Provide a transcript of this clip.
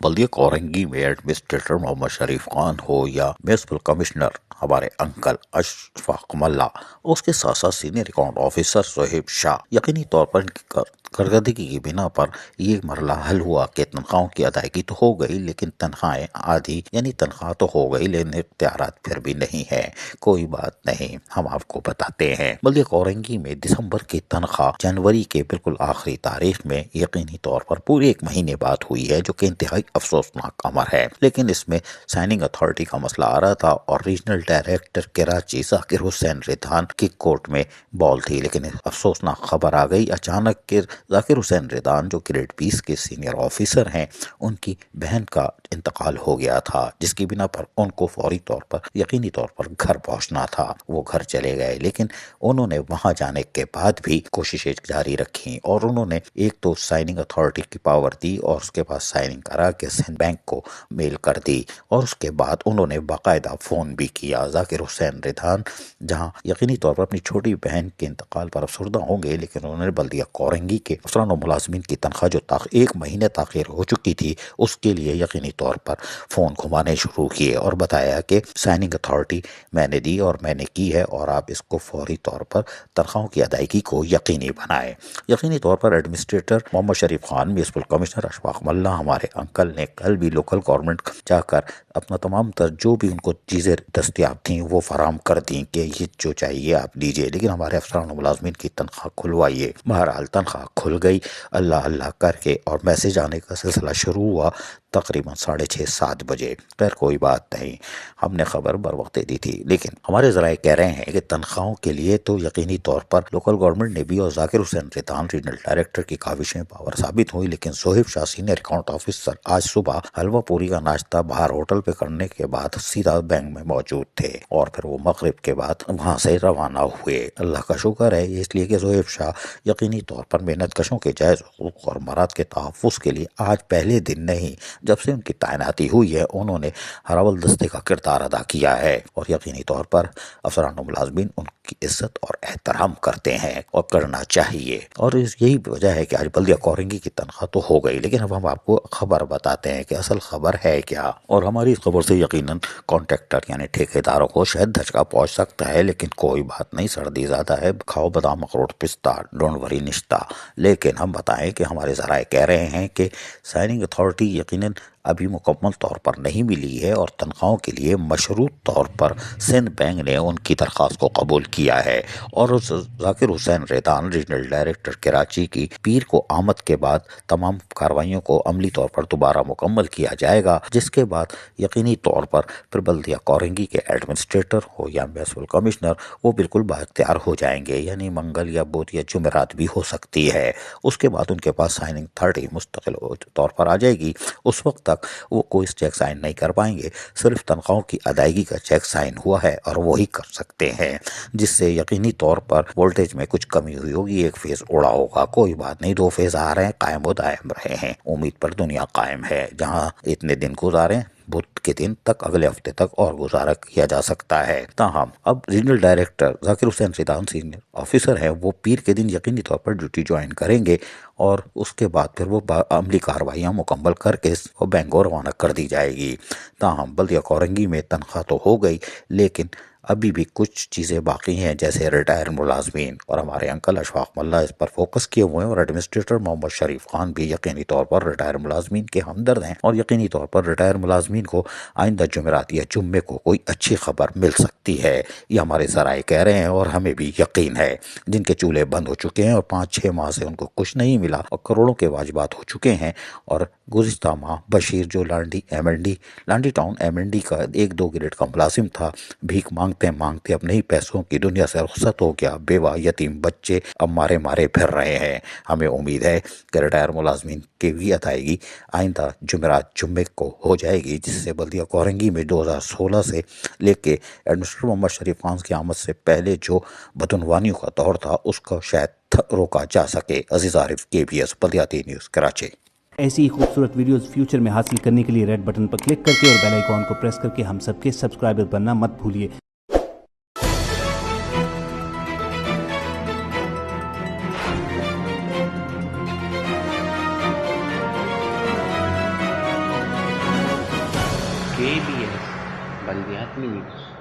बल्दिया कोरंगी में एडमिनिस्ट्रेटर मोहम्मद शरीफ खान हो या म्यूनसिपल कमिश्नर हमारे अंकल अशफाक मल्ला, उसके साथ साथ senior account officer Sohaib Shah, यकीनी तौर पर इनकी कारकर्दगी की बिना पर ये मरला हल हुआ कि तनख्वाहों की अदायगी तो हो गई, लेकिन तनख्वाहें आधी यानी तनख्वाह तो हो गई लेकिन इख्तियारात फिर भी नहीं है। कोई बात नहीं, हम आपको बताते हैं। बल्दिया कोरंगी में दिसंबर की तनख्वाह जनवरी के बिल्कुल आखिरी तारीख में यकीनी तौर पर पूरे एक महीने बाद हुई है, जो कि इंतहाई अफसोसनाक अमर है। लेकिन इसमें साइनिंग अथॉरिटी का मसला आ रहा था और रीजनल डायरेक्टर कराची जाकिर हुसैन रिधान की कोर्ट में बॉल थी। लेकिन अफसोसनाक खबर आ गई अचानक के जाकिर हुसैन रिधान जो ग्रेड 20 के सीनियर ऑफिसर हैं, उनकी बहन का इंतकाल हो गया था, जिसकी बिना पर उनको फौरी तौर पर यकीनी तौर पर घर पहुंचना था। वो घर चले गए, लेकिन उन्होंने वहां जाने के बाद भी कोशिशें जारी रखी और उन्होंने एक तो साइनिंग अथॉरिटी की पावर दी और उसके बाद साइनिंग करा के सिंध बैंक को मेल कर दी और उसके बाद उन्होंने बाकायदा फ़ोन भी किया जाकिर हुसैन रिधान, जहां यकीनी तौर पर अपनी छोटी बहन के इंतकाल पर अफसरदा होंगे, लेकिन उन्होंने बल्दिया कोरंगी के अफसरान और मुलाजमीन की तनख्वाह जो एक महीने ताखिर हो चुकी थी उसके लिए यकीनी तौर पर फ़ोन घुमाने शुरू किए और बताया कि साइनिंग अथॉरिटी मैंने दी और मैंने की है और आप इसको फौरी तौर पर तनख्वाहों की अदायगी को यकीनी बनाएं। यकीनी तौर पर एडमिनिस्ट्रेटर मोहम्मद शरीफ खान, म्यूनसिपल कमिश्नर अशफाक मल्ला हमारे अंकल ने कल भी लोकल गवर्नमेंट जाकर अपना तमाम तर जो भी उनको चीज़ें दस्तियाब थी वो फराम कर दी कि ये जो चाहिए आप दीजिए, लेकिन हमारे अफसरान और मुलाजमीन की तनख्वाह खुलवाइए। बहरहाल तनख्वाह खुल गई अल्लाह अल्लाह करके और मैसेज आने का सिलसिला शुरू हुआ तकरीबन 6:30-7 बजे। खैर कोई बात नहीं, हमने खबर बर वक्त दे दी थी, लेकिन हमारे ज़राए कह रहे हैं कि तनख्वाहों के लिए तो यकीनी तौर पर लोकल गवर्नमेंट ने भी और जाकिर हुसैन रिधान रीजनल डायरेक्टर की काविशें पावर साबित हुई। लेकिन Sohaib Shah senior account officer आज सुबह हलवा पूरी का नाश्ता बाहर होटल पे करने के बाद सीधा बैंक में मौजूद थे और फिर वो मगरिब के बाद वहाँ से रवाना हुए। अल्लाह का शुक्र है इसलिए कि सोहेब शाह यकीनी तौर पर मेहनत कशों के जायज़ हुकूक और मराद के तहफ़्फ़ुज़ के लिए आज पहले दिन नहीं, जब से उनकी तैनाती हुई है उन्होंने हरावल दस्ते का किरदार अदा किया है और यकीनी तौर पर अफसरान और मुलाजमीन उनकी इज्जत और एहतराम करते हैं और करना चाहिए। और यही वजह है कि आज बल्दिया कोरंगी की तनख्वाह तो हो गई, लेकिन अब हम आपको खबर बताते हैं कि असल खबर है क्या। और हमारी इस खबर से यकीनन कॉन्ट्रैक्टर यानी ठेकेदारों को शायद धचका पहुंच सकता है, लेकिन कोई बात नहीं, सर्दी ज़्यादा है, खाओ बादाम अखरोट पिस्ता, डोंट वरी निश्ता। लेकिन हम बताएं कि हमारे ज़राए कह रहे हैं कि साइनिंग अथॉरिटी यकीनन अभी मुकम्मल तौर पर नहीं मिली है और तनख्वाहों के लिए मशरूत तौर पर सिंध बैंक ने उनकी दरख्वास्त को कबूल किया है और उस जाकिर हुसैन रिधान रीजनल डायरेक्टर कराची की पीर को आमद के बाद तमाम कार्रवाइयों को अमली तौर पर दोबारा मुकम्मल किया जाएगा, जिसके बाद यकीनी तौर पर फिर बल्दिया कोरंगी के एडमिनिस्ट्रेटर हो या म्यूनसिपल कमिश्नर वो बिल्कुल बाख्तियार हो जाएंगे, यानी मंगल या बुध या जुमेरात भी हो सकती है। उसके बाद उनके पास साइनिंग अथॉरिटी मुस्तकिल तौर पर आ जाएगी। उस वक्त वो कोई चेक साइन नहीं कर पाएंगे, सिर्फ तनख्वाहों की अदायगी का चेक साइन हुआ है और वही कर सकते हैं, जिससे यकीनी तौर पर वोल्टेज में कुछ कमी हुई होगी, एक फेज उड़ा होगा। कोई बात नहीं, 2 फेज आ रहे हैं, कायम व दायम रहे हैं, उम्मीद पर दुनिया कायम है। जहां इतने दिन गुजारे बुध के दिन तक अगले हफ्ते तक और गुजारा किया जा सकता है। ताहम अब regional director Zakir Hussain Ridhan senior officer हैं, वो पीर के दिन यकीनी तौर पर ड्यूटी ज्वाइन करेंगे और उसके बाद फिर वो अमली कार्रवाइयाँ मुकम्मल करके बैंक को रवाना कर दी जाएगी। ताहम बल्दिया कोरंगी में तनख्वाह तो हो गई, लेकिन अभी भी कुछ चीज़ें बाकी हैं, जैसे रिटायर मुलाजमीन, और हमारे अंकल अशफाक मल्ला इस पर फोकस किए हुए हैं और एडमिनिस्ट्रेटर मोहम्मद शरीफ खान भी यकीनी तौर पर रिटायर मुलाजमीन के हमदर्द हैं और यकीनी तौर पर रिटायर मुलाजमीन को आइंदा जुमेरात या जुम्मे को कोई अच्छी खबर मिल सकती है, ये हमारे ज़राए कह रहे हैं और हमें भी यकीन है। जिनके चूल्हे बंद हो चुके हैं और 5-6 माह से उनको कुछ नहीं मिला और करोड़ों के वाजिबात हो चुके हैं, और गुज़िश्ता माह बशीर जो लांडी टाउन एमएनडी का 1-2 ग्रेड का मुलाजिम था, भीख मांगते मांगते अपने ही पैसों की दुनिया से रुखसत हो गया। बेवा यतीम बच्चे अब मारे मारे फिर रहे हैं। हमें उम्मीद है कि रिटायर मुलाजमीन की भी अदायगी आइंदा जुमेरात जुम्मे को हो जाएगी, जिससे बल्दिया कोरंगी में 2016 से लेके एडमिनिस्ट्रेटर मोहम्मद शरीफ खान की आमद से पहले जो बदनवानियों का दौर था उसका शायद रोका जा सके। अजीज आरिफ, KBS बल्दियाती न्यूज़, कराची। ऐसी ही खूबसूरत वीडियोस फ्यूचर में हासिल करने के लिए रेड बटन पर क्लिक करके और बेल आइकॉन को प्रेस करके हम सबके सब्सक्राइबर बनना मत भूलिए। ABS بلدیات news